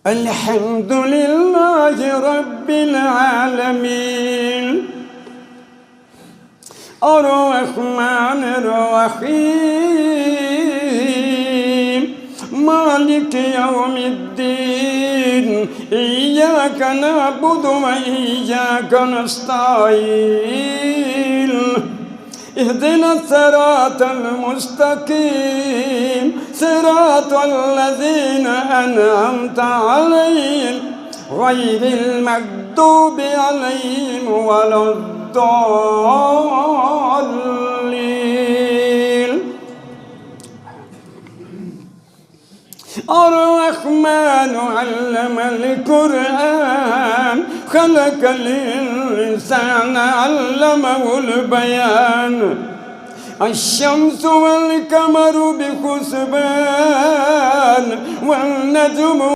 الحمد لله رب العالمين الرحمن الرحيم مالك يوم الدين إياك نعبد وإياك نستعين اهدنا الصراط المستقيم صراط الذين أنعمت عليهم غير المغضوب عليهم ولا الضالين. الرحمن علم القرآن خلق الإنسان علمه البيان الشمس والقمر بحسبان والنجم